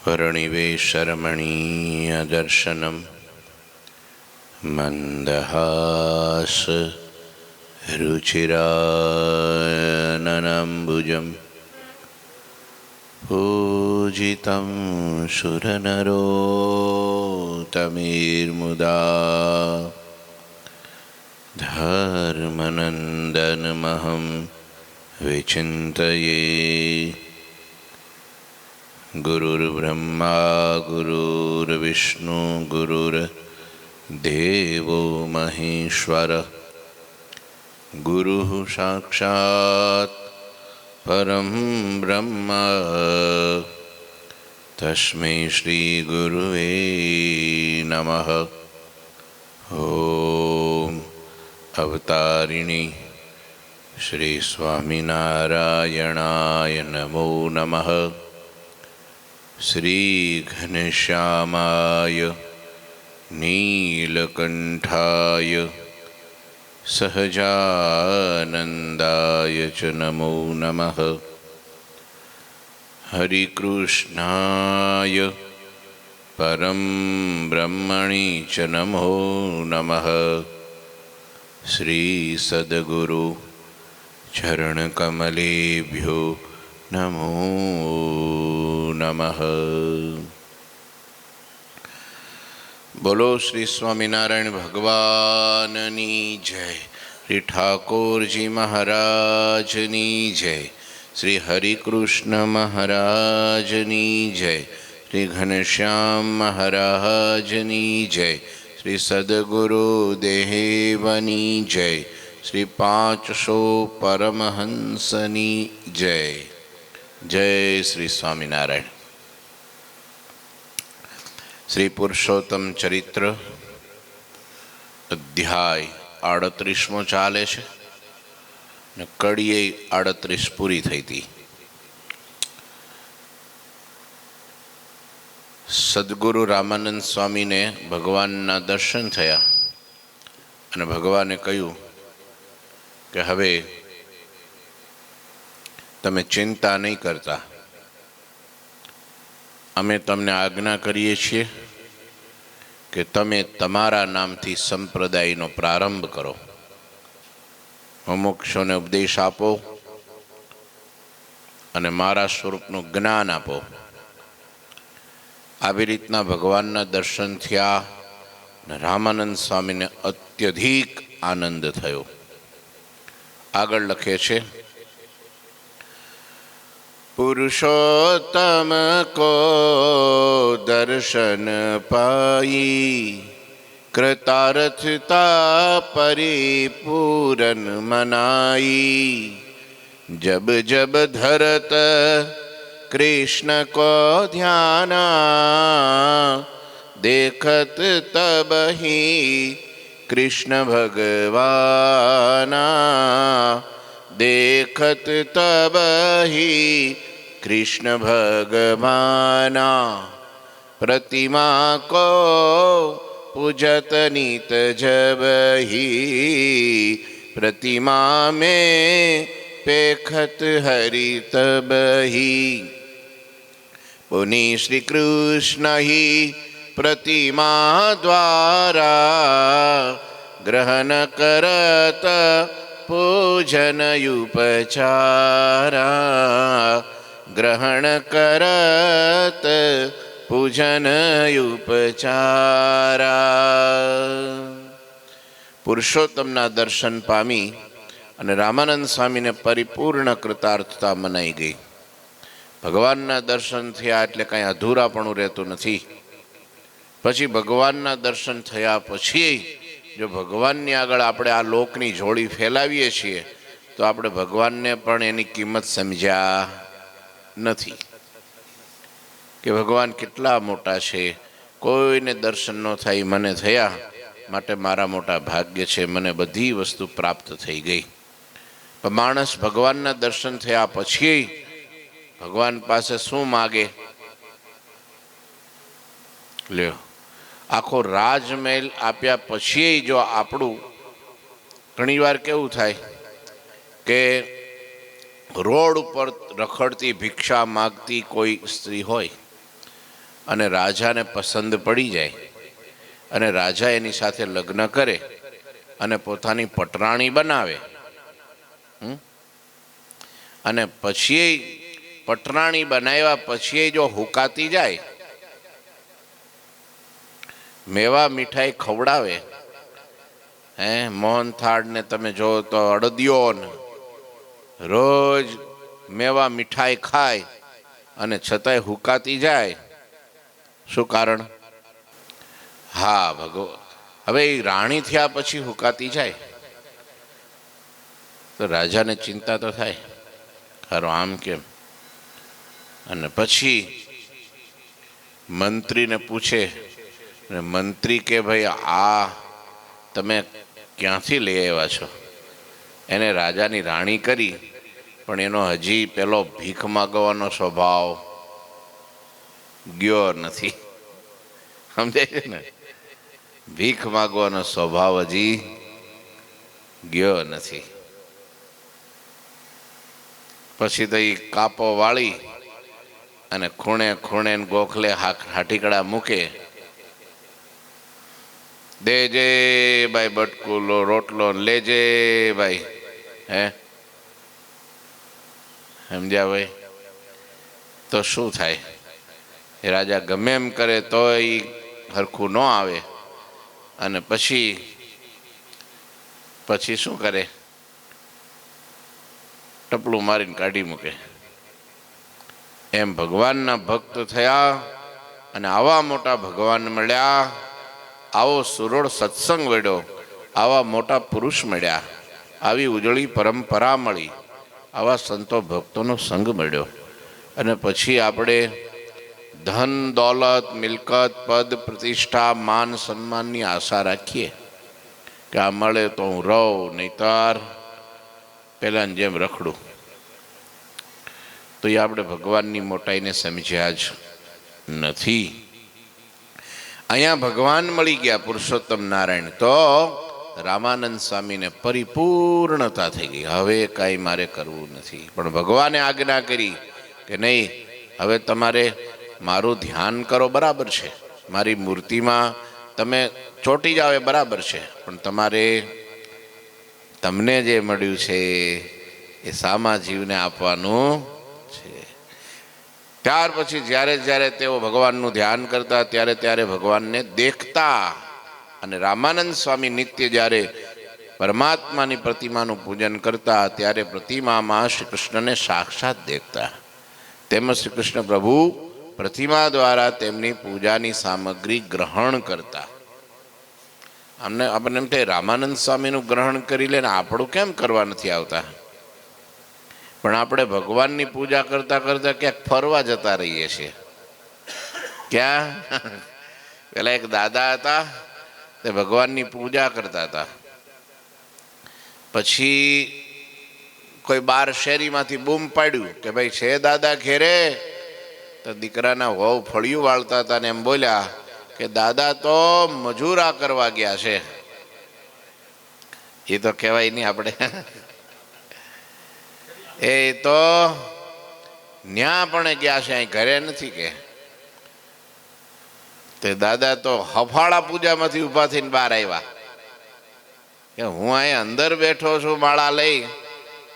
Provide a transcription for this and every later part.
वर्णिवेशरमणीयदर्शनं मन्दहास रुचिराननम्बुजं पूजितं सुरनरोत्तमैर्मुदा धर्मनन्दनमहं विचिन्तये। गुरुर्ब्रह्मा गुरुर्विष्णु गुरुर्देवो महेश्वरः गुरुः साक्षात् परं ब्रह्म तस्मै श्री गुरुवे नमः। ओम अवतारिणी श्री स्वामिनारायणाय नमो नमः। श्री घनश्यामाय नीलकंठाय सहजानंदाय च नमो नमः। हरिकृष्णाय परम ब्रह्मणि च नमो नमः। श्री सद्गुरु चरणकमलेभ्यो नमो नमः। बोलो श्री स्वामीनारायण भगवाननी जय। श्री ठाकुर जी महाराजनी जय। श्री हरिकृष्ण महाराजनी जय। श्री घनश्याम महाराजनी जय। श्री सद्गुरु देवनी जय। श्री 500 परमहंसनी जय। जय श्री स्वामीनारायण। श्री पुरुषोत्तम चरित्र अध्याय 38 चाले छे ने कड़ीए 38 पूरी थई थी। सद्गुरु रामानंद स्वामी ने भगवान ना दर्शन थया अने भगवाने कह्युं कि हवे तमे चिंता नहीं करता, अमे तमने आज्ञा करीए छीए कि तमे तमारा नामथी संप्रदायनो प्रारंभ करो, मुमुक्षोने उपदेश आपो अने मारा स्वरूपनु ज्ञान आपो। આવી રીતના ભગવાનના દર્શન થયા ને રામાનંદ સ્વામીને અત્યધિક આનંદ થયો। આગળ લખે છે, पुरुषोत्तम को दर्शन पाई कृतार्थता परिपूरन मनाई। जब जब धरत कृष्ण को ध्याना देखत तब ही कृष्ण भगवाना। देखत तब ही कृष्ण भगवाना। प्रतिमा को पूजत नित जब ही प्रतिमा में पेखत हरि तब ही। पुनि श्री कृष्ण ही प्रतिमा द्वारा ग्रहण करत पूजन उपचारा। ग्रहण करत पूजन उपचारा। पुरुषोत्तमना दर्शन पामी अने रामानंद स्वामी ने परिपूर्ण कृतार्थता मनाई गई। भगवानना दर्शन थया एटले कांई अधूरापणुं रहेतुं नथी। पछी भगवानना दर्शन थया पछी जो भगवाननी आगळ आपणे आ लोकनी जोड़ी फैलावीए छीए तो आपणे भगवानने पण एनी किंमत समज्या नथी कि भगवान केटला मोटा छे। कोईने दर्शन न थाय, मने थया माटे मारा मोटा भाग्य छे, मने बधी वस्तु प्राप्त थई गई। पण माणस भगवानना दर्शन थया पछी भगवान पासे शुं मागे? ल्यो, आखो राजमहल आप्या पछी जो आपणुं घणीवार केवुं थाय के रोड पर रखड़ती भिक्षा मागती कोई स्त्री होय અને રાજાને પસંદ પડી જાય અને રાજા એની સાથે લગ્ન કરે અને પોતાની પટરાણી બનાવે, અને પછી પટરાણી બનાવ્યા પછી જો હુકાતી જાય, મેવા મીઠાઈ ખવડાવે, મોહનથાળ ને તમે જો તો અડદિયો ને રોજ મેવા મીઠાઈ ખાય અને છતાંય હુકાતી જાય, શું કારણ? હા, હવે એ રાણી થયા પછી હુકાતી જાય તો રાજાને ચિંતા તો થાય, ખરો આમ કેમ? અને પછી મંત્રીને પૂછે, અને મંત્રી કે ભાઈ આ તમે ક્યાંથી લઈ આવ્યા છો? એને રાજાની રાણી કરી, પણ એનો હજી પેલો ભીખ માગવાનો સ્વભાવ ગયો નથી, સમજાય છે ને? ભીખ માગવાનો સ્વભાવ હજી ગયો નથી. પછી તો એ કાપો વાળી અને ખૂણે ખૂણે ગોખલે હાટીકડા મૂકે, દેજે ભાઈ બટકુલો રોટલો લેજે ભાઈ, સમજ્યા ભાઈ? તો શું થાય? એ રાજા ગમે એમ કરે તો એ હરખું ન આવે, અને પછી શું કરે? ટપલું મારીને કાઢી મૂકે. એમ ભગવાનના ભક્ત થયા અને આવા મોટા ભગવાન મળ્યા, આવો સુરોળ સત્સંગ મળ્યો, આવા મોટા પુરુષ મળ્યા, આવી ઉજળી પરંપરા મળી, આવા સંતો ભક્તોનો સંગ મળ્યો, અને પછી આપણે ધન દોલત મિલકત પદ પ્રતિષ્ઠા માન સન્માનની આશા રાખીએ કે આ મળે તો હું રહું, નહીતર પેલાની જેમ રખડું. તો એ આપણે ભગવાનની મોટાઈને સમજ્યા જ નથી. અહીંયા ભગવાન મળી ગયા પુરુષોત્તમ નારાયણ, તો રામાનંદ સ્વામીને પરિપૂર્ણતા થઈ ગઈ. હવે કાંઈ મારે કરવું નથી. પણ ભગવાને આજ્ઞા કરી કે નહીં, હવે તમારે મારું ધ્યાન કરો, બરાબર છે, મારી મૂર્તિમાં તમે ચોંટી જાઓ એ બરાબર છે, પણ તમારે તમને જે મળ્યું છે એ સામા જીવને આપવાનું છે. ત્યાર પછી જ્યારે જ્યારે તેઓ ભગવાનનું ધ્યાન કરતા ત્યારે ત્યારે ભગવાનને દેખતા. અને રામાનંદ સ્વામી નિત્ય જ્યારે પરમાત્માની પ્રતિમાનું પૂજન કરતા ત્યારે પ્રતિમામાં શ્રી કૃષ્ણને સાક્ષાત દેખતા. તેમજ શ્રી કૃષ્ણ પ્રભુ પ્રતિમા દ્વારા તેમની પૂજાની સામગ્રી ગ્રહણ કરતા. આપણને એમ થાય રામાનંદ સ્વામીનું ગ્રહણ કરી લે ને આપણું કેમ કરવા નથી આવતા? પણ આપણે ભગવાનની પૂજા કરતા કરતા ક્યાંક ફરવા જતા રહીએ છીએ. ક્યાં? પેલા એક દાદા હતા, તે ભગવાનની પૂજા કરતા હતા. પછી કોઈ બાર શેરીમાંથી બૂમ પાડ્યું કે ભાઈ છે દાદા ઘેરે? તો દીકરાના વહુ ફળિયું વાળતા હતા ને એમ બોલ્યા કે દાદા તો મજૂરા કરવા ગયા છે. એ તો કહેવાય નહીં આપણે, એ તો ન્યા પણ ગયા છે, અહીં ઘરે નથી. કે તે દાદા તો હફાળા પૂજામાંથી ઊભા થઈને બહાર આવ્યા કે હું અહીં અંદર બેઠો છું માળા લઈ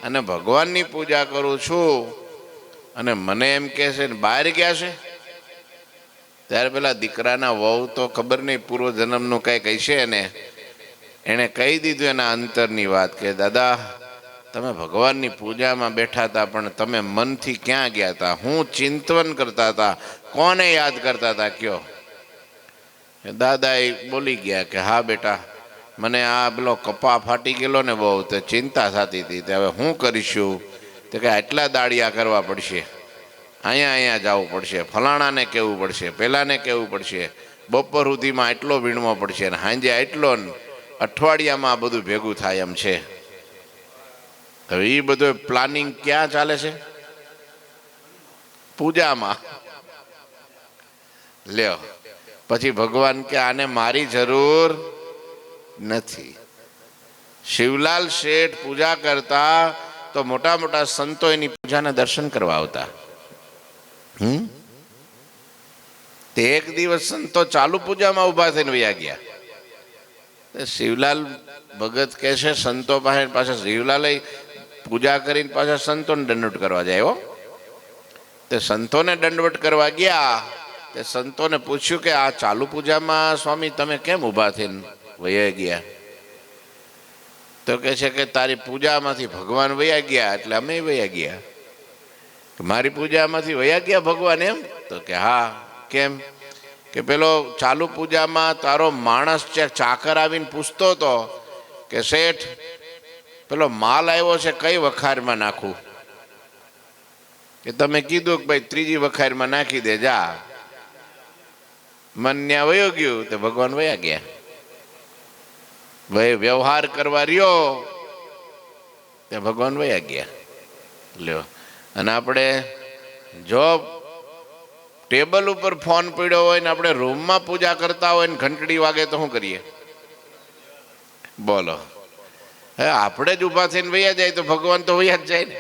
અને ભગવાનની પૂજા કરું છું, અને મને એમ કહે છે ને બહાર ગયા છે. ત્યારે પેલા દીકરાના વહુ તો ખબર નહીં પૂર્વ જન્મનું કંઈક હશે ને, એણે કહી દીધું એના અંતરની વાત કે દાદા તમે ભગવાનની પૂજામાં બેઠા હતા, પણ તમે મનથી ક્યાં ગયા હતા? હું ચિંતન કરતા હતા, કોને યાદ કરતા હતા કયો? દાદા એ બોલી ગયા કે હા બેટા, મને આ પેલો કપા ફાટી ગયેલો ને બહુ, તે ચિંતા થતી હતી, તે હવે હું કરીશું? તો કે આટલા દાડિયા કરવા પડશે, અહીંયા જવું પડશે, ફલાણાને કહેવું પડશે, પેલાને કહેવું પડશે, બપોર સુધીમાં એટલો વીણવો પડશે, ને સાંજે એટલો, અઠવાડિયામાં આ બધું ભેગું થાય એમ છે. હવે એ બધું પ્લાનિંગ ક્યાં ચાલે છે? પૂજામાં. લ્યો, પછી ભગવાન કે આને મારી જરૂર નથી. શિવલાલ શેઠ પૂજા કરતા તો મોટા મોટા સંતો એની પૂજાના દર્શન કરવા આવતા. તે એક દિવસ સંતો ચાલુ પૂજામાં ઊભા થઈને વયા ગયા. શિવલાલ ભગત કહે છે સંતો પાસે પાછા શિવલાલ પૂજા કરીને પાછા સંતોને દંડવટ કરવા જાય. હો, તે સંતોને દંડવટ કરવા ગયા. તે સંતોને પૂછ્યું કે આ ચાલુ પૂજામાં સ્વામી તમે કેમ ઊભા થઈને વયા ગયા? તો કહે છે કે તારી પૂજામાંથી ભગવાન વયા ગયા એટલે અમે વયા ગયા. મારી પૂજામાંથી વયા ગયા ભગવાન એમ? તો કે હા. કેમ? કે પેલો ચાલુ પૂજામાં તારો માણસ ચાકર આવીને પૂછતો હતો કે શેઠ પેલો માલ આવ્યો છે કઈ વખારમાં નાખું? કે તમે કીધું કે ભાઈ ત્રીજી વખારમાં નાખી દે જા. મન ન્યા વયો ગયું તો ભગવાન વયા ગયા. ભાઈ વ્યવહાર કરવા રહ્યો તે ભગવાન વયા ગયા. લ્યો, અને આપણે જો ટેબલ ઉપર ફોન પડ્યો હોય ને આપણે રૂમમાં પૂજા કરતા હોય ને ઘંટડી વાગે તો શું કરીએ? બોલો. હે, આપણે જ ઊભા થઈને વયા જાય તો ભગવાન તો વયા જ જાય ને.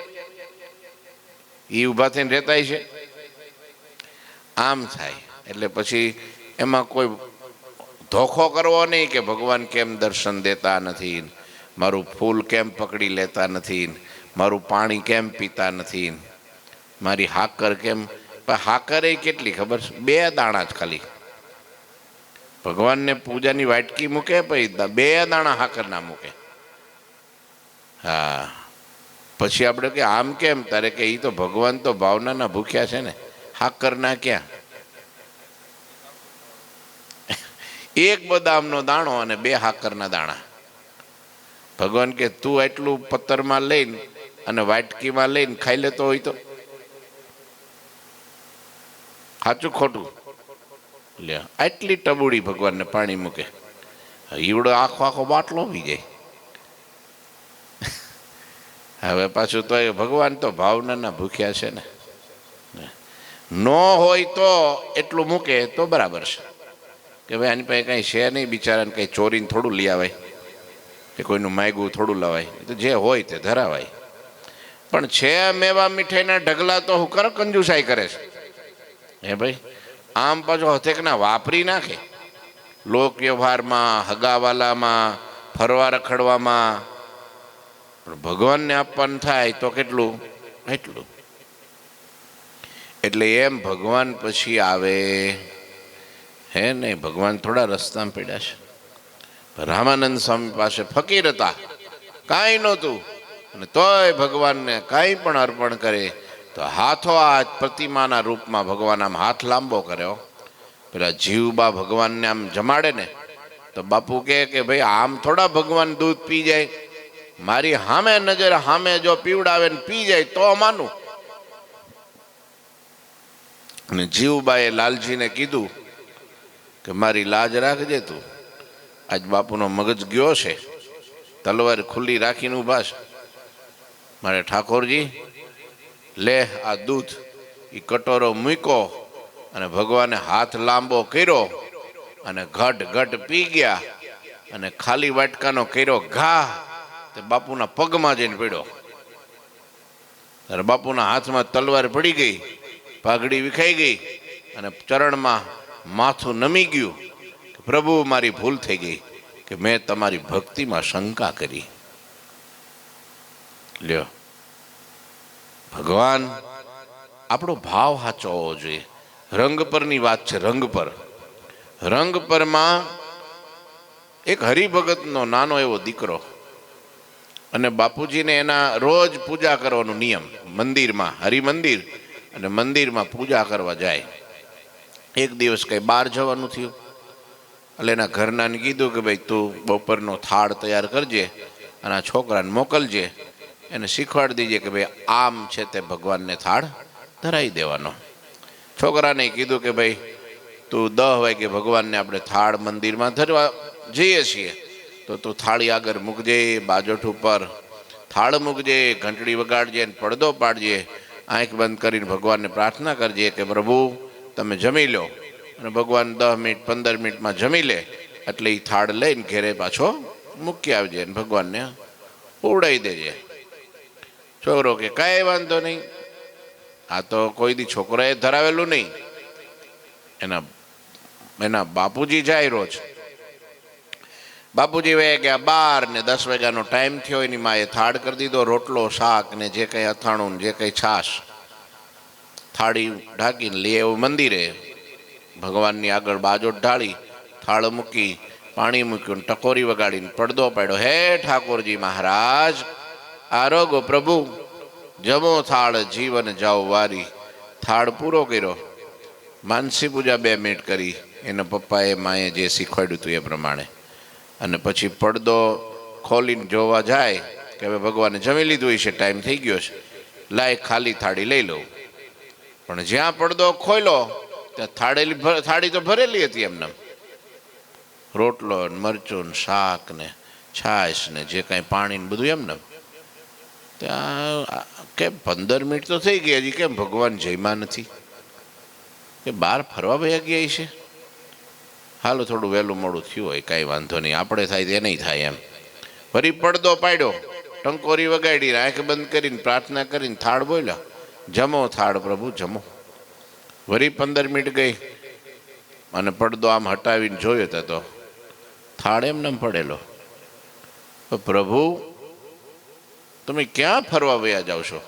એ ઊભા થઈને રહેતા છે. આમ થાય એટલે પછી એમાં કોઈ ધોખો કરવો નહીં કે ભગવાન કેમ દર્શન દેતા નથી, મારું ફૂલ કેમ પકડી લેતા નથી, મારું પાણી કેમ પીતા નથી, મારી હાકર કેમ. હાકર એ કેટલી ખબર છે? 2 દાણા જ ખાલી. ભગવાનને પૂજાની વાટકી મૂકે પછી 2 દાણા હાકર ના મૂકે. હા, પછી આપણે કે આમ કેમ? તારે કે એ તો ભગવાન તો ભાવનાના ભૂખ્યા છે ને, હાકર ના ક્યાં? 1 બદામનો દાણો અને 2 હાકરના દાણા. ભગવાન કે તું એટલું પત્તરમાં લઈને અને વાટકીમાં લઈને ખાઈ લેતો હોય તો સાચું ખોટું? લે, આટલી ટબુડી ભગવાનને પાણી મૂકે. ઈવડો આખો આખો બાટલો આવી જાય. હવે પાછું તો એ ભગવાન તો ભાવનાના ભૂખ્યા છે ને. ન હોય તો એટલું મૂકે તો બરાબર છે કે ભાઈ આની પાસે કાંઈ છે નહીં, બિચારાને કંઈ ચોરીને થોડું લઈ આવાય કે કોઈનું માયગું થોડું લવાય. તો જે હોય તે ધરાવાય. પણ છે મેવા મીઠાઈના ઢગલા તો હું કરો કંજુસાઈ કરે છે. હે ભાઈ, આમ પાછો હથેકના વાપરી નાખે લોક વ્યવહારમાં, હગાવાલામાં, ફરવા રખડવામાં. પણ ભગવાનને આપવાનું થાય તો કેટલું? એટલું. એટલે એમ ભગવાન પછી આવે હે નહીં. ભગવાન થોડા રસ્તામાં પડ્યા છે. રામાનંદ સ્વામી પાસે ફકીર હતા, કાંઈ નહોતું, અને તોય ભગવાનને કાંઈ પણ અર્પણ કરે તો હાથો હાથ પ્રતિમાના રૂપમાં ભગવાન આમ હાથ લાંબો કર્યો. પેલા જીવબા ભગવાનને આમ જમાડે ને તો બાપુ કહે કે ભાઈ આમ થોડા ભગવાન દૂધ પી જાય, મારી સામે નજર સામે જો પીવડાવે ને પી જાય તો માનું. અને જીવબાએ લાલજીને કીધું કે મારી લાજ રાખજે તું, આજ બાપુનો મગજ ગયો છે, તલવાર ખુલ્લી રાખીને ઊભા છે. મારે ઠાકોરજી લે આ દૂધ. એ કટોરો મૂક્યો અને ભગવાને હાથ લાંબો કર્યો અને ઘટ ઘટ પી ગયા અને ખાલી વાટકાનો કર્યો ઘા તે બાપુના પગમાં જઈને પડ્યો. ત્યારે બાપુના હાથમાં તલવાર પડી ગઈ, પાઘડી વિખાઈ ગઈ અને ચરણમાં માથું નમી ગયું કે પ્રભુ મારી ભૂલ થઈ ગઈ કે મેં તમારી ભક્તિમાં શંકા કરી. લ્યો, ભગવાન આપણો ભાવ સાચો હોવો જોઈએ. રંગ પરની વાત છે. રંગ પર, રંગ પરમાં એક હરિભગતનો નાનો એવો દીકરો અને બાપુજીને એના રોજ પૂજા કરવાનો નિયમ. મંદિરમાં, હરિમંદિર અને મંદિરમાં પૂજા કરવા જાય. એક દિવસ કંઈ બહાર જવાનું થયું એટલે એના ઘરનાને કીધું કે ભાઈ તું બપોરનો થાળ તૈયાર કરજે અને આ છોકરાને મોકલજે, એને શીખવાડી દીજે કે ભાઈ આમ છે તે ભગવાનને થાળ ધરાવી દેવાનો. છોકરાને કીધું કે ભાઈ તું 10 વાગે ભગવાનને આપણે થાળ મંદિરમાં ધરવા જઈએ છીએ તો તું થાળી આગળ મૂકજે, બાજોઠ ઉપર થાળ મૂકજે, ઘંટડી વગાડજે, પડદો પાડજે, આંખ બંધ કરીને ભગવાનને પ્રાર્થના કરજે કે પ્રભુ તમે જમી લો. અને ભગવાન 10 મિનિટ 15 મિનિટમાં જમી લે એટલે એ થાળ લઈને ઘેરે પાછો મૂકી આવજે અને ભગવાનને ઉડાવી દેજે. છોકરો કે કાંઈ વાંધો નહીં, આ તો કોઈ દી છોકરાએ ધરાવેલું નહીં. એના એના બાપુજી જાય રોજ. બાપુજી વહી ગયા 12 ને 10 વાગ્યાનો ટાઈમ થયો. એની માએ થાળ કરી દીધો, રોટલો શાક ને જે કંઈ અથાણું ને જે કંઈ છાશ. થાળી ઢાંકીને લઈ આવ્યો મંદિરે. ભગવાનની આગળ બાજો ઢાળી, થાળ મૂકી, પાણી મૂક્યું, ટકોરી વગાડીને પડદો પાડ્યો. હે ઠાકોરજી મહારાજ, આરોગો પ્રભુ, જમો થાળ જીવન જાઓ વારી. થાળ પૂરો કર્યો. માનસી પૂજા 2 મિનિટ કરી, એના પપ્પાએ માએ જે શીખવાડ્યું હતું એ પ્રમાણે. અને પછી પડદો ખોલીને જોવા જાય કે હવે ભગવાને જમી લીધું છે, ટાઈમ થઈ ગયો છે, લાય ખાલી થાળી લઈ લઉં. પણ જ્યાં પડદો ખોલ્યો ત્યાં થાળી તો ભરેલી હતી એમને. રોટલો ને મરચું ને શાક ને છાશ ને જે કાંઈ પાણી ને બધું એમને. ત્યાં કેમ 15 મિનિટ તો થઈ ગઈ, હજી કેમ ભગવાન જયમાં નથી? કે બહાર ફરવા વયા ગયા છે? હાલો થોડું વહેલું મોડું થયું હોય, કાંઈ વાંધો નહીં, આપણે થાય તે નહીં થાય એમ. ફરી પડદો પાડ્યો, ટંકોરી વગાડી, આંખ બંધ કરીને પ્રાર્થના કરીને થાળ બોલ્યા, જમો થાળ પ્રભુ જમો. વળી 15 મિનિટ ગઈ અને પડદો આમ હટાવીને જોયો તો થાળ એમને પડેલો. પ્રભુ તમે ક્યાં ફરવા વયા જાવ છો?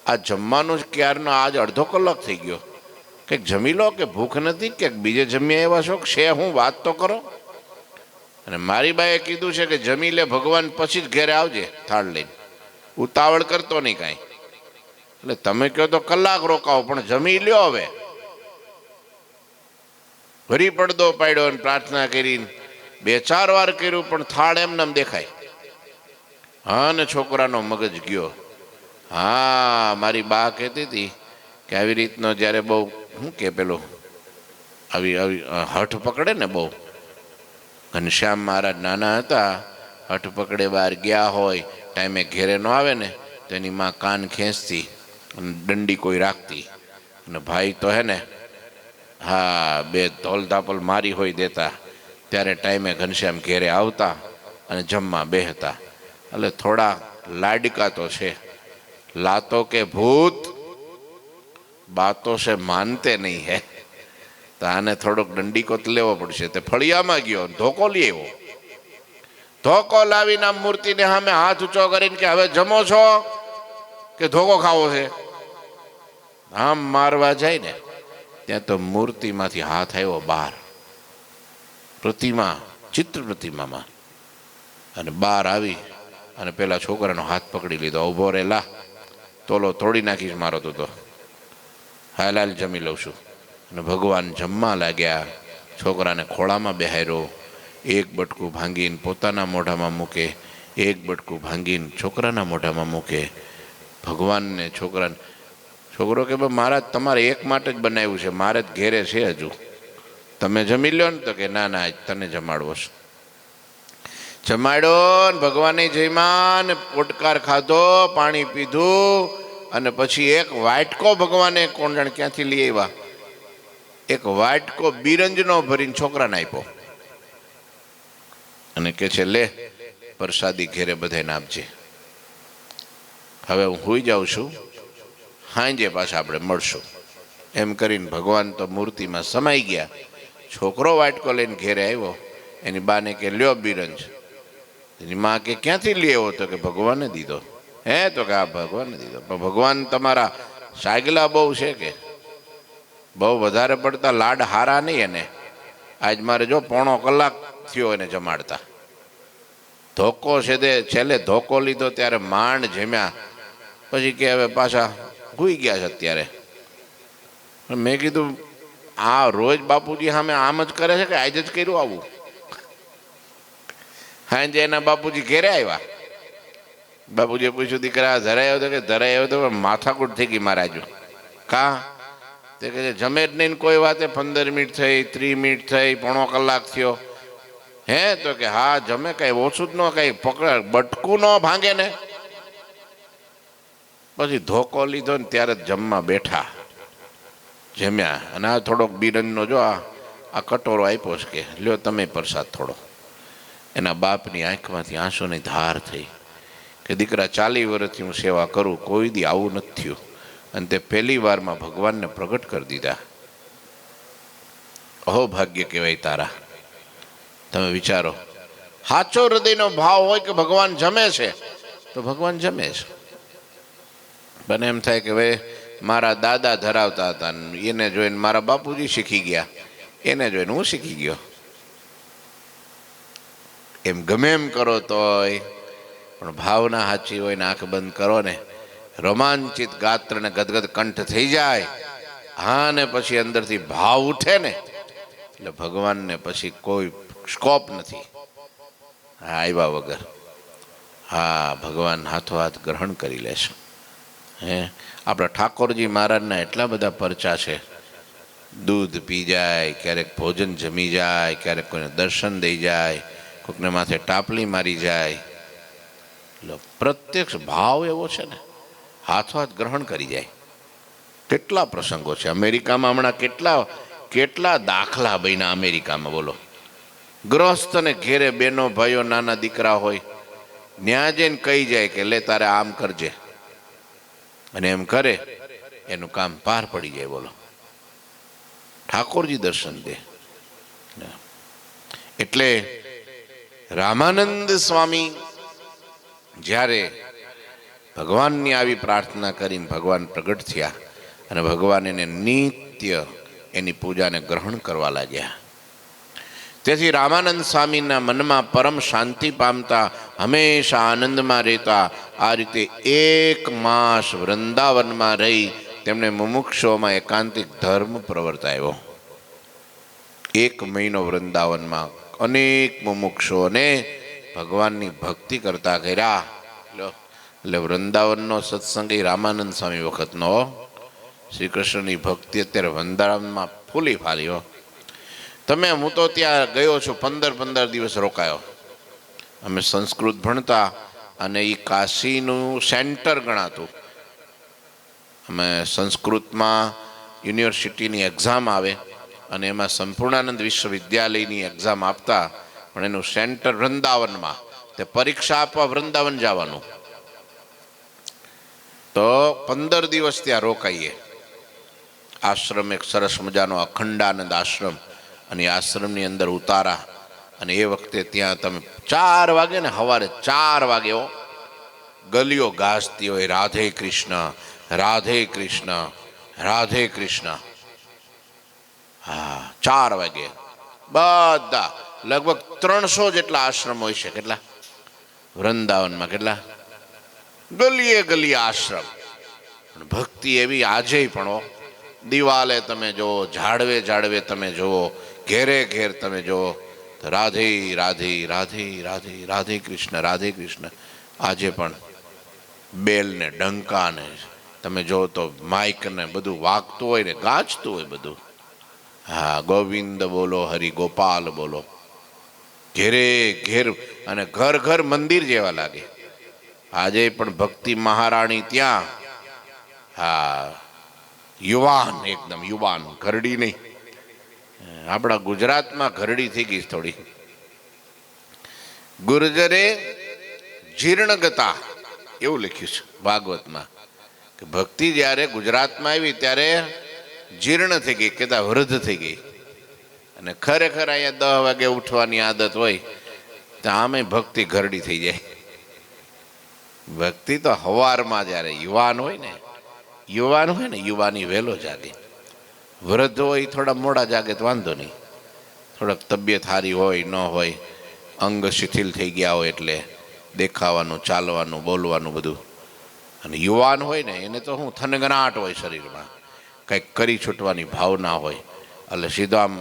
આ જમવાનું ક્યારનો આજ અડધો કલાક થઈ ગયો. કંઈક જમી લો, કે ભૂખ નથી, ક્યાંક બીજે જમ્યા એવા છો છે? હું વાત તો કરો. અને મારી બાએ કીધું છે કે જમી લે ભગવાન, પછી જ ઘેરે આવજે થાળ લઈને, ઉતાવળ કરતો નહીં કાંઈ. એટલે તમે કહો તો કલાક રોકાવો, પણ જમી લ્યો. હવે ફરી પડદો પાડ્યો અને પ્રાર્થના કરીને 2-4 વાર કર્યું, પણ થાળ એમને દેખાય. હા, ને છોકરાનો મગજ ગયો. હા, મારી બા કહેતી હતી કે આવી રીતનો જ્યારે બહુ શું કે પેલો આવી હઠ પકડે ને બહુ. ઘનશ્યામ મહારાજ નાના હતા, હઠ પકડે બહાર ગયા હોય, ટાઈમે ઘેરે ન આવે ને તો એની માં કાન ખેંચતી અને દંડી કોઈ રાખતી. અને ભાઈ તો હે ને, હા, 2 ધોલ ધાપલ મારી હોય દેતા. ત્યારે ટાઈમે ઘનશ્યામ ઘેરે આવતા અને જમવા બેહતા. એટલે થોડા લાડકા તો છે. લાતો કે ભૂત બાતો છે માનતે નહીં હે. તો આને થોડોક દંડીકો લેવો પડશે. તે ફળિયામાં ગયો, ધોકો લઈ આવ્યો. ધોકો લાવીને આમ મૂર્તિને સામે હાથ ઊંચો કરીને કે હવે જમો છો કે ધોકો ખાવો છે? આમ મારવા જાય ને ત્યાં તો મૂર્તિમાંથી હાથ આવ્યો બહાર, પ્રતિમા, ચિત્ર પ્રતિમામાં. અને બહાર આવી અને પેલા છોકરાનો હાથ પકડી લીધો. ઊભો રહેલા, તોલો તોડી નાખીશ મારો તો હાલ જમી લઉં છું. અને ભગવાન જમવા લાગ્યા. છોકરાને ખોળામાં બેહાર્યો, એક બટકું ભાંગીને પોતાના મોઢામાં મૂકે, એક બટકું ભાંગીને છોકરાના મોઢામાં મૂકે. ભગવાનને છોકરો કે મહારાજ તમારે એક માટે જ બનાવ્યું છે, મારે જ ઘેરે છે હજુ, તમે જમી લ્યો ને. તો કે ના ના, આજ તને જમાડવો છે. જમાડ્યો ને ભગવાને જયમાં ને પોટકાર ખાધો, પાણી પીધું. અને પછી એક વાટકો ભગવાને કોણ ક્યાંથી લઈ આવ્યા, એક વાટકો બિરંજનો ભરીને છોકરાને આપ્યો. અને કે છે લે પ્રસાદી ઘેરે બધાને આપજે. હવે હું હોઈ જાઉં છું, સાંજે પાછા આપણે મળશું. એમ કરીને ભગવાન તો મૂર્તિમાં સમાઈ ગયા. છોકરો વાટકો લઈને ઘેરે આવ્યો. એની બાને કે લ્યો બિરંજ. એની માં કે ક્યાંથી લઈ આવ્યો? તો કે ભગવાને દીધો. હે? તો કે આ ભગવાને દીધો. પણ ભગવાન તમારા સાગલા બહુ છે કે બહુ વધારે પડતા લાડ હારા નહીં એને. આજ મારે જો 1.5 કલાક થયો એને જમાડતા. ધોકો છે તે છેલ્લે ધોકો લીધો ત્યારે માંડ જમ્યા. પછી કે હવે પાછા સૂઈ ગયા છે અત્યારે. મેં કીધું આ રોજ બાપુજી સામે આમ જ કરે છે કે આજ જ કર્યું આવું? સાંજે એના બાપુજી ઘેરે આવ્યા. બાપુજીએ પૂછ્યું દીકરા ધરાય આવ્યો? તો કે ધરાય આવ્યો તો પણ માથાકૂટ થઈ ગઈ મારા હજુ. કા? તે કહે જમે જ નહીં કોઈ વાતે. 15 મિનિટ થઈ, 30 મિનિટ થઈ, 1.5 કલાક થયો. હે? તો કે હા જમે, કઈ ઓછું જ ન, કઈ પકડ બટકું ન ભાંગે ને. પછી ધોકો લીધો ને ત્યારે જ જમવા બેઠા, જમ્યા. અને આ થોડોક બિરંજનો જો આ કટોરો આપ્યો છે કે લ્યો તમે પ્રસાદ થોડો. એના બાપની આંખમાંથી આંસુની ધાર થઈ કે દીકરા 40 વર્ષથી હું સેવા કરું, કોઈ દી આવું નથી થયું. અને તે પહેલી વારમાં ભગવાનને પ્રગટ કરી દીધા. અહો ભાગ્ય કહેવાય તારા. તમે વિચારો, સાચો હૃદયનો ભાવ હોય કે ભગવાન જમે છે તો ભગવાન જમે છે. બને એમ થાય કે ભાઈ મારા દાદા ધરાવતા હતા, એને જોઈને મારા બાપુજી શીખી ગયા, એને જોઈને હું શીખી ગયો. એમ ગમે એમ કરો તોય પણ ભાવના સાચી હોય ને આંખ બંધ કરો ને, રોમાંચિત ગાત્ર ને ગદગદ કંઠ થઈ જાય, હા ને પછી અંદરથી ભાવ ઉઠે ને એટલે ભગવાનને પછી કોઈ સ્કોપ નથી. હા, આવ્યા વગર હા ભગવાન હાથો હાથ ગ્રહણ કરી લેશે. હે આપણા ઠાકોરજી મહારાજના એટલા બધા પરચા છે. દૂધ પી જાય, ક્યારેક ભોજન જમી જાય, ક્યારેક કોઈને દર્શન દઈ જાય, કોઈકને માથે ટાપલી મારી જાય. એટલે પ્રત્યક્ષ ભાવ એવો છે ને, હાથો હાથ ગ્રહણ કરી જાય. કેટલા પ્રસંગો છે અમેરિકામાં હમણાં, કેટલા દાખલા બન્યા અમેરિકામાં. બોલો, ગ્રહસ્થને ઘેરે બેનો ભાઈઓ નાના દીકરા હોય, ન્યા જઈને કહી જાય કે લે તારે આમ કરજે, અને એમ કરે એનું કામ પાર પડી જાય. બોલો, ઠાકોરજી દર્શન દે. એટલે રામાનંદ સ્વામી જ્યારે ભગવાનની આવી પ્રાર્થના કરીને ભગવાન પ્રગટ થયા અને ભગવાન એને નિત્ય એની પૂજાને ગ્રહણ કરવા લાગ્યા. તેથી રામાનંદ સ્વામીના મનમાં પરમ શાંતિ પામતા, હંમેશા આનંદમાં રહેતા, આ રીતે 1 માસ વૃંદાવનમાં રહી તેમણે મુમુક્ષોમાં એકાંતિક ધર્મ પ્રવર્તાવ્યો. 1 મહિનો વૃંદાવનમાં અનેક મુમુક્ષોને ભગવાનની ભક્તિ કરતા કર્યા. એટલે વૃંદાવનનો સત્સંગ એ રામાનંદ સ્વામી વખતનો. શ્રી કૃષ્ણની ભક્તિ અત્યારે વૃંદાવનમાં ફૂલી ફાલી. હું તો ત્યાં ગયો છું, 15 દિવસ રોકાયો. અમે સંસ્કૃત ભણતા અને એ કાશીનું સેન્ટર ગણાતું. અમે સંસ્કૃતમાં યુનિવર્સિટીની એક્ઝામ આવે અને એમાં સંપૂર્ણાનંદ વિશ્વવિદ્યાલયની એક્ઝામ આપતા, પણ એનું સેન્ટર વૃંદાવનમાં. તે પરીક્ષા આપવા વૃંદાવન જવાનું. તો 15 દિવસ ત્યાં રોકાઈએ. આશ્રમ એક સરસ મજાનો અખંડાનંદ આશ્રમ, અને એ આશ્રમની અંદર ઉતારા. અને એ વખતે ત્યાં તમે 4 વાગે ને, સવારે 4 વાગે ગલીઓ ગાજતી હોય, રાધે કૃષ્ણ રાધે કૃષ્ણ રાધે કૃષ્ણ. હા, 4 વાગે બધા લગભગ 300 જેટલા આશ્રમ હોય છે. કેટલા વૃંદાવનમાં? કેટલા ગલીએ ગલીએ આશ્રમ. ભક્તિ એવી આજે પણ. દિવાલે તમે જુઓ, ઝાડવે ઝાડવે તમે જુઓ, ઘેરે ઘેર તમે જુઓ, તો રાધે રાધે રાધે રાધે રાધે કૃષ્ણ રાધે કૃષ્ણ. આજે પણ બેલ ને ડંકા ને તમે જો તો માઇક ને બધું વાગતું હોય ને ગાજતું હોય બધું. હા, ગોવિંદ બોલો, હરિ ગોપાલ બોલો. ઘેરે ઘેર અને ઘર ઘર મંદિર જેવા લાગે. આજે પણ ભક્તિ મહારાણી ત્યાં. હા, યુવાન, એકદમ યુવાન, ઘરડી નહીં. આપણા ગુજરાતમાં ઘરડી થઈ ગઈ થોડી. ગુર્જરે જીર્ણગતા એવું લખ્યું છે ભાગવતમાં, કે ભક્તિ જ્યારે ગુજરાતમાં આવી ત્યારે જીર્ણ થઈ ગઈ, કહેતા વૃદ્ધ થઈ ગઈ. અને ખરેખર અહીંયા 10 વાગે ઉઠવાની આદત હોય તો આમે ભક્તિ ઘરડી થઈ જાય. ભક્તિ તો હવારમાં જ્યારે યુવાન હોય ને, યુવાની વહેલો જાગે. વૃદ્ધ હોય થોડા મોડા જાગે તો વાંધો નહીં, થોડાક તબિયત સારી હોય ન હોય, અંગ શિથિલ થઈ ગયા હોય એટલે દેખાવાનું, ચાલવાનું, બોલવાનું બધું. અને યુવાન હોય ને એને તો શું થનગનાટ હોય શરીરમાં, કંઈક કરી છૂટવાની ભાવના હોય. એટલે સીધો આમ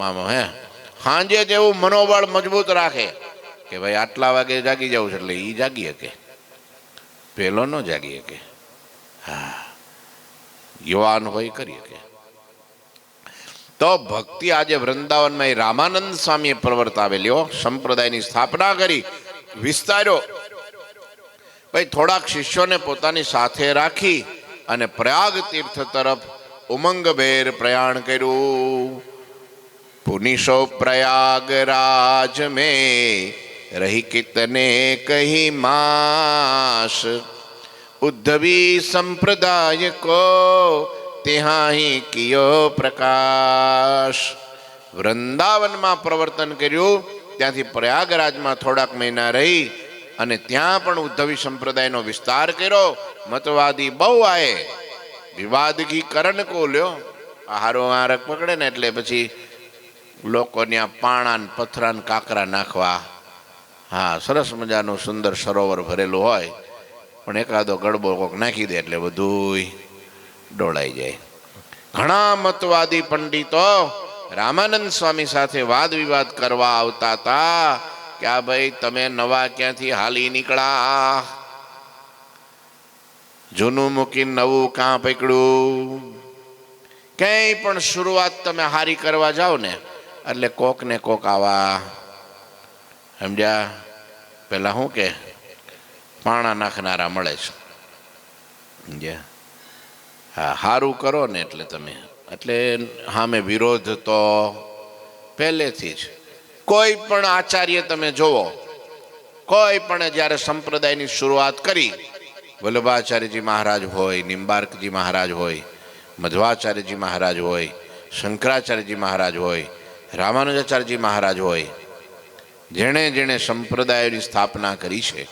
સાંજે જેવું મનોબળ મજબૂત રાખે કે ભાઈ આટલા વાગે જાગી જવું છે, એટલે એ જાગી શકે, પેલો ન જાગી શકે. હા, યુવાન હોય કરી શકે. તો ભક્તિ આજે વૃંદાવનમાં એ રામાનંદ સ્વામીએ પ્રવર્તાવેલી. સંપ્રદાયની સ્થાપના કરી, વિસ્તાર્યો. ભાઈ થોડાક શિષ્યોને પોતાની સાથે રાખી અને પ્રયાગ તીર્થ તરફ ઉમંગભેર પ્રયાણ કર્યું. પુનિશો પ્રયાગરાજ મેં રહી કિતને કહી માસ, ઉદ્ધવી સંપ્રદાય કો ત્યાં હી કિયો પ્રકાશ. વૃંદાવનમાં પ્રવર્તન કર્યું, ત્યાંથી પ્રયાગરાજમાં થોડાક મહિના રહી અને ત્યાં પણ ઉદ્ધવી સંપ્રદાયનો વિસ્તાર કર્યો. મતવાદી બહુ આયે, વિવાદગી કરણ કો લ્યો. હારો આરક પકડે ને એટલે પછી લોકો ત્યાં પાણા ને પથરા ને કાંકરા નાખવા. હા, સરસ મજાનું સુંદર સરોવર ભરેલું હોય, પણ એકાદો ગડબો કોક નાખી દે એટલે બધું ડોળાઈ જાય. ઘણા મતવાદી પંડિતો રામાનંદ સ્વામી સાથે વાદ વિવાદ કરવા આવતા હતા કે આ ભાઈ તમે નવા ક્યાંથી હાલી નીકળ્યા, જૂનું મૂકીને નવું કાં પકડ્યું. ક્યાંય પણ શરૂઆત તમે હારી કરવા જાઓ ને એટલે કોક ને કોક આવા, સમજ્યા, પેલા શું કે પાણા નાખનારા મળે છે, સમજ્યા. હા, સારું કરો ને એટલે તમે, એટલે સામે વિરોધ તો પહેલેથી જ. કોઈ પણ આચાર્ય તમે જુઓ, કોઈ પણ જ્યારે સંપ્રદાયની શરૂઆત કરી, વલ્લભાચાર્યજી મહારાજ હોય, નિંબાર્કજી મહારાજ હોય, મધ્વાચાર્યજી મહારાજ હોય, શંકરાચાર્યજી મહારાજ હોય, રામાનુજાચાર્યજી મહારાજ હોય, જેણે જેણે સંપ્રદાયોની સ્થાપના કરી છે,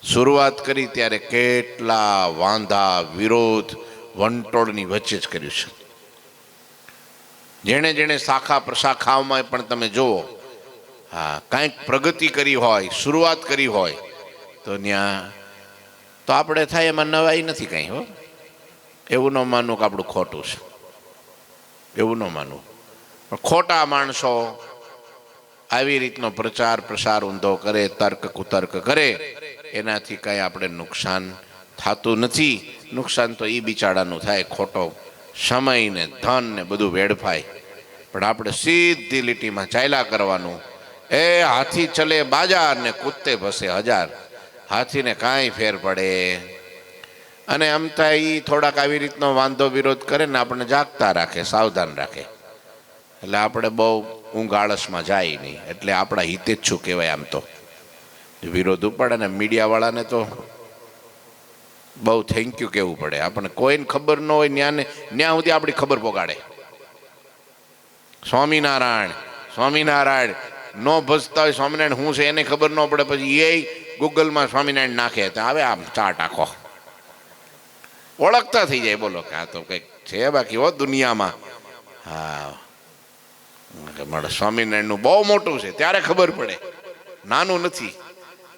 શરૂઆત કરી ત્યારે કેટલા વાંધા, વિરોધ, વંટોળની વચ્ચે જ કર્યું છે. જેણે જેણે શાખા પ્રશાખાઓમાં પણ તમે જુઓ, હા, કાંઈક પ્રગતિ કરી હોય, શરૂઆત કરી હોય તો ત્યાં તો આપણે થાય એમાં નવાઈ નથી કાંઈ. હો, એવું ન માનવું કે આપણું ખોટું છે, એવું ન માનવું. પણ ખોટા માણસો આવી રીતનો પ્રચાર પ્રસાર ઊંધો કરે, તર્ક કુતર્ક કરે, એનાથી કાંઈ આપણે નુકસાન થતું નથી. નુકસાન તો એ બિચારાનું થાય, ખોટો સમય ને ધન ને બધું વેડફાય. પણ આપણે સીધી લીટીમાં ચાલ્યા કરવાનું. એ હાથી ચલે બાજાર ને કૂદતે ભસે હજાર. હાથીને કાંઈ ફેર પડે. અને આમ થાય એ થોડાક આવી રીતનો વાંધો વિરોધ કરે ને આપણને જાગતા રાખે, સાવધાન રાખે, એટલે આપણે બહુ ઊંઘ આળસમાં જાય નહીં. એટલે આપણા હિતે જ શું કહેવાય. આમ તો વિરોધ ઉપાડે ને મીડિયાવાળાને તો બહુ થેન્ક યુ કહેવું પડે. આપણને કોઈને ખબર ન હોય ન્યા સુધી આપણી ખબર પોગાડે. સ્વામિનારાયણ સ્વામિનારાયણ ન ભજતા હોય સ્વામિનારાયણ શું છે એને ખબર ન પડે, પછી એ ગૂગલમાં સ્વામિનારાયણ નાખે તો હવે આમ ચાટ આખો ઓળખતા થઈ જાય. બોલો કે આ તો કંઈક છે બાકી હો દુનિયામાં. હા, મળે સ્વામિનારાયણનું બહુ મોટું છે ત્યારે ખબર પડે, નાનું નથી.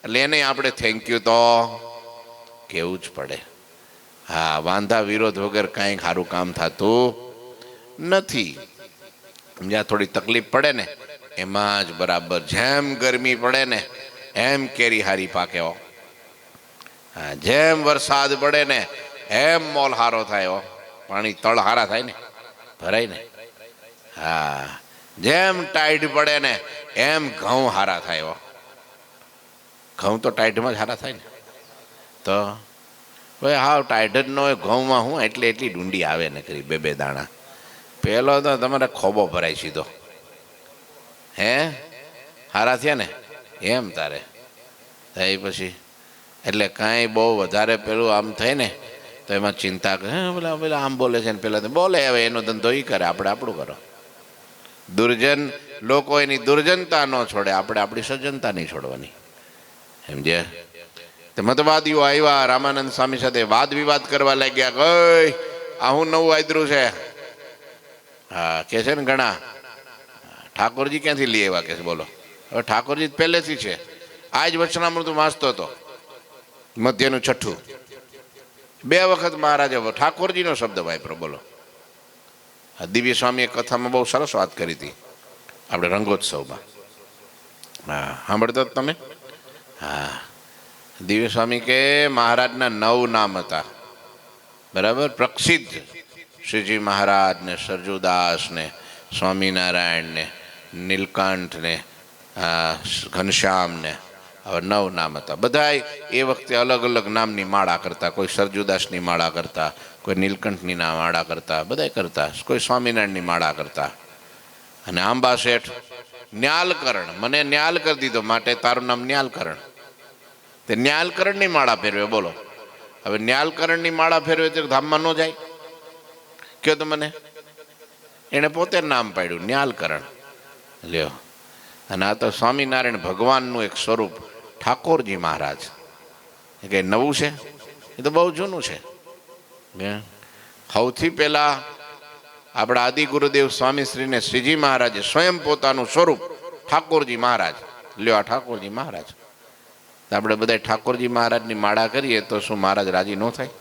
એટલે એને આપણે થેન્ક યુ તો કેવું જ પડે. હા, વાંધા વિરોધ વગર કાંઈ સારું કામ થતું નથી. જ્યાં થોડી તકલીફ પડે ને એમાં જ બરાબર, જેમ ગરમી પડે ને એમ કેરી હારી પાકે. હા, જેમ વરસાદ પડે ને એમ મોલ હારો થાય. પાણી તળ હારા થાય ને, ભરાય ને. હા, જેમ ટાઈડ પડે ને એમ ઘઉં હારા થાય. ઘઉં તો ટાઈડમાં જ હારા થાય ને. તો ભાઈ હાવ ટાઈડ જ ન હોય ઘઉંમાં હું એટલી ડુંડી આવે ને કરી બે દાણા. પહેલો તો તમારે ખોબો ભરાય સીધો. હે, હારા થયા ને એમ તારે થાય પછી. એટલે કાંઈ બહુ વધારે પેલું આમ થાય ને તો એમાં ચિંતા કરે. પેલા આમ બોલે છે ને પેલા તો બોલે, હવે એનો ધંધો એ કરે, આપણે આપણું કરો. દુર્જન લોકો એની દુર્જનતા ન છોડે, આપણે આપણી સજ્જનતા નહીં છોડવાની. સમજે. મતવાદીઓ આવ્યા, રામાનંદ સ્વામી સાથે વાદ વિવાદ કરવા લાગ્યા. કઈ આ હું નવું આદરું છે. હા, કે છે ને ઘણા ઠાકોરજી ક્યાંથી લઈ આવ્યા કે છે. બોલો, હવે ઠાકોરજી પહેલેથી છે. આ જ વચનામૃત વાંચતો હતો, મધ્યનું 6ઠું. 2 વખત મહારાજે ઠાકોરજીનો શબ્દ વાપરો. બોલો, દિવ્ય સ્વામીએ કથામાં બહુ સરસ વાત કરી હતી આપણે રંગોત્સવમાં. હા, સાંભળતો તમે. હા, દિવ્ય સ્વામી કે મહારાજના 9 નામ હતા. બરાબર, પ્રસિદ્ધ શ્રીજી મહારાજ ને, સરજુદાસ ને, સ્વામિનારાયણ ને, નીલકંઠ ને, ઘનશ્યામ ને, હવે 9 નામ હતા. બધા એ વખતે અલગ અલગ નામની માળા કરતા. કોઈ સરજુદાસની માળા કરતા, કોઈ નીલકંઠની માળા કરતા, બધા કરતા. કોઈ સ્વામિનારાયણની માળા કરતા. અને આંબા શેઠ ન્યાલકરણ, મને ન્યાલ કરી દીધો માટે તારું નામ ન્યાલકરણ. તે ન્યાલકરણની માળા ફેરવે. બોલો, હવે ન્યાલકરણની માળા ફેરવે તો ધામમાં ન જાય. કયો તો મને. એણે પોતે નામ પાડ્યું ન્યાલકરણ. લ્યો, અને આ તો સ્વામિનારાયણ ભગવાનનું એક સ્વરૂપ ઠાકોરજી મહારાજ. એ કંઈ નવું છે? એ તો બહુ જૂનું છે. સૌથી પહેલા આપણા આદિ ગુરુદેવ સ્વામીશ્રીને શ્રીજી મહારાજે સ્વયં પોતાનું સ્વરૂપ ઠાકોરજી મહારાજ. લ્યો, આ ઠાકોરજી મહારાજ. આપણે બધા ઠાકોરજી મહારાજની માળા કરીએ તો શું મહારાજ રાજી ન થાય?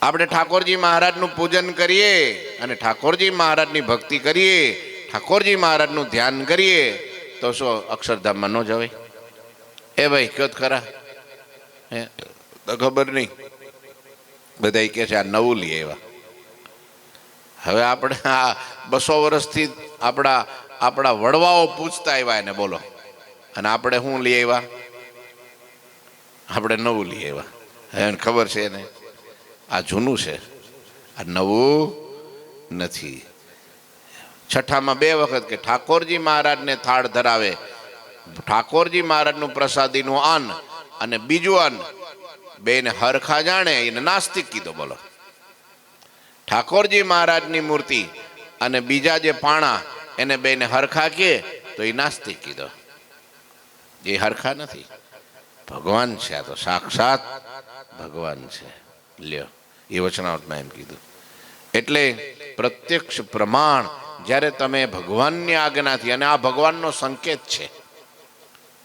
આપણે ઠાકોરજી મહારાજનું પૂજન કરીએ અને ઠાકોરજી મહારાજની ભક્તિ કરીએ, ઠાકોરજી મહારાજનું ધ્યાન કરીએ તો શું અક્ષરધામમાં ન જવાય? એ ભાઈ કયો ખરા? તો ખબર નહીં. બધા કહે છે આ નવું લઈએ એવા. હવે આપણે આ 200 વર્ષથી આપણા વડવાઓ પૂછતા આવ્યા એને, બોલો. અને આપણે શું લઈ આવ્યા? આપણે નવું લઈ આવ્યા. હવે ખબર છે ને આ જૂનું છે, આ નવું નથી. છઠ્ઠામાં 2 વખત કે ઠાકોરજી મહારાજને થાળ ધરાવે, ઠાકોરજી મહારાજનું પ્રસાદીનું અન્ન અને બીજું અન્ન બેને હરખા જાણે એને નાસ્તિક કીધો. બોલો, ઠાકોરજી મહારાજની મૂર્તિ અને બીજા જે પાણા એને બેને હરખા કહે તો એ નાસ્તિક કીધો. એ હરખા નથી, ભગવાન છે. આ તો સાક્ષાત ભગવાન છે. લ્યો, એ વચનાવટમાં એમ કીધું. એટલે પ્રત્યક્ષ પ્રમાણ જ્યારે તમે ભગવાનની આજ્ઞાથી, અને આ ભગવાનનો સંકેત છે,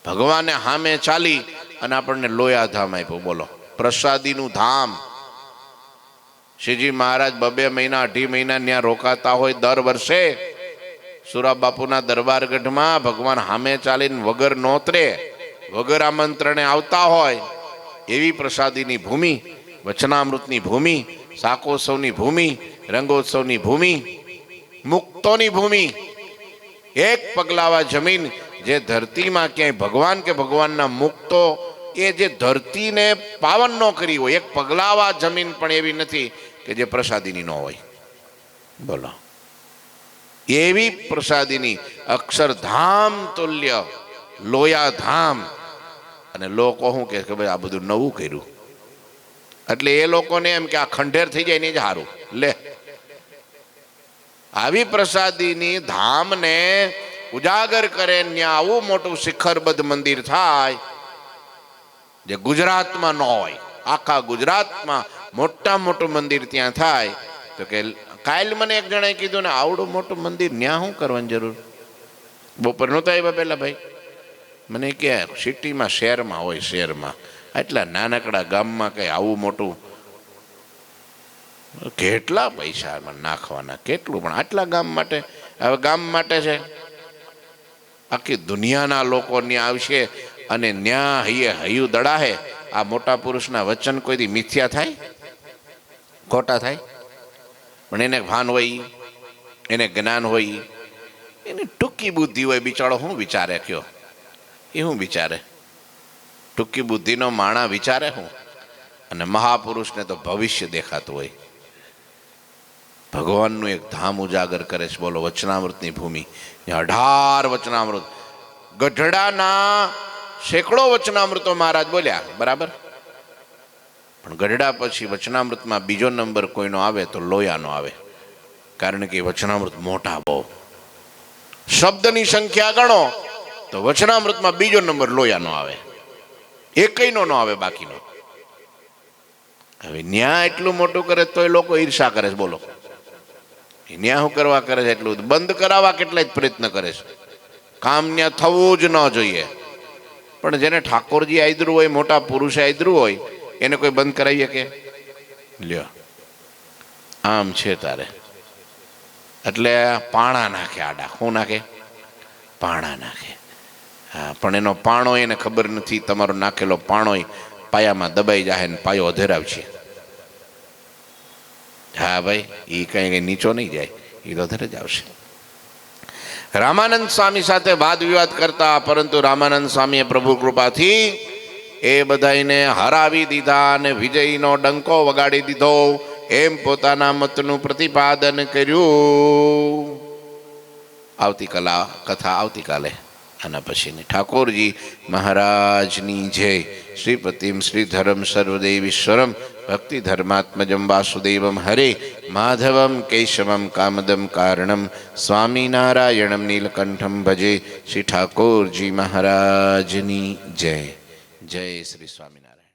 ભગવાને સામે ચાલી અને આપણને લોયા ધામ આપ્યો. બોલો, પ્રસાદીનું ધામ. શ્રીજી મહારાજ 2 મહિના 2.5 મહિના ત્યાં રોકાતા હોય દર વર્ષે સુરા બાપુના દરબારગઢમાં. ભગવાન સામે ચાલીને વગર નોતરે, વગર આમંત્રણે આવતા હોય એવી પ્રસાદીની ભૂમિ, વચનામૃતની ભૂમિ, શાકોત્સવની ભૂમિ, રંગોત્સવની ભૂમિ, મુક્તોની ભૂમિ. એક પગલાવા જમીન જે ધરતીમાં ક્યાંય ભગવાન કે ભગવાનના મુક્તો એ જે ધરતીને પાવન ન કરી હોય, એક પગલાવા જમીન પણ એવી નથી કે જે પ્રસાદીની ન હોય. બોલો, એવી પ્રસાદીની અક્ષરધામ તુલ્ય લોયાધામ. અને લોકો શું કે ભાઈ આ બધું નવું કર્યું, એટલે એ લોકોને એમ કે આ ખંડેર થઈ જાય ને જ સારું. લે, આવી પ્રસાદીની ધામને ઉજાગર કરે ત્યાં આવું મોટું શિખરબદ્ધ મંદિર થાય જે ગુજરાતમાં ન હોય. આખા ગુજરાતમાં મોટા મોટું મંદિર ત્યાં થાય તો કે કાલ મને એક જણાએ કીધું ને આવડું મોટું મંદિર ત્યાં શું કરવાની જરૂર? બપોર નહોતા આવ્યા પહેલાં ભાઈ મને કે સિટીમાં શહેરમાં હોય, શહેરમાં આટલા નાનકડા ગામમાં કંઈ આવું મોટું કેટલા પૈસા એમાં નાખવાના, કેટલું. પણ આટલા ગામ માટે, હવે ગામ માટે છે. આખી દુનિયાના લોકો ત્યાં આવશે અને ન્યા હૈયું દડાહે. આ મોટા પુરુષના વચન કોઈથી મિથ્યા થાય, ખોટા થાય? પણ એને ભાન હોય, એને જ્ઞાન હોય, એની ટૂંકી બુદ્ધિ હોય. બિચારો શું વિચારે? કયો એ શું વિચારે? ટૂંકી બુદ્ધિનો માણા વિચારે શું? અને મહાપુરુષને તો ભવિષ્ય દેખાતું હોય. ભગવાનનું એક ધામ ઉજાગર કરે છે. બોલો, વચનામૃતની ભૂમિ. 18 વચનામૃત, ગઢડાના સેંકડો વચનામૃતો મહારાજ બોલ્યા, બરાબર. પણ ગઢડા પછી વચનામૃતમાં બીજો નંબર કોઈનો આવે તો લોયાનો આવે. કારણ કે વચનામૃત મોટા બહુ. શબ્દની સંખ્યા ગણો તો વચનામૃતમાં બીજો નંબર લોયાનો આવે, એકયનો ન આવે બાકીનો. હવે ન્યા એટલું મોટું કરે તો એ લોકો ઈર્ષા કરે છે. બોલો, ન્યા શું કરવા કરે છે? એટલું બંધ કરાવવા કેટલાય પ્રયત્ન કરે છે. કામ ન્યા થવું જ ન જોઈએ. પણ જેને ઠાકોરજી આદરું હોય, મોટા પુરુષે આદરું હોય, એને કોઈ બંધ કરાવીએ કે? લ્યો, આમ છે તારે. એટલે પાણા નાખે આડા. શું નાખે? પાણા નાખે. હા, પણ એનો પાણો એને ખબર નથી. તમારો નાખેલો પાણો પાયામાં દબાઈ જાય ને પાયો અધેરાવશે. હા ભાઈ, એ કઈ નીચો નહીં જાય, એ તો અધેર જ આવશે. રામાનંદ સ્વામી સાથે વાદ વિવાદ કરતા, પરંતુ રામાનંદ સ્વામીએ પ્રભુ કૃપાથી એ બધાને હરાવી દીધા અને વિજયનો ડંકો વગાડી દીધો. એમ પોતાના મતનું પ્રતિપાદન કર્યું. આવતીકાલે કથા, આવતીકાલે આના પછીની ઠાકોરજી મહારાજની જય. શ્રીપતિમ શ્રીધરમ સર્વદેવીશ્વરમ ભક્તિ ધર્માત્મજમ વાસુદેવમ હરે માધવમ કેશવમ કામદમ કારણમ સ્વામિનારાયણમ નીલકંઠમ ભજે. શ્રી ઠાકોરજી મહારાજની જય. જય શ્રી સ્વામિનારાયણ.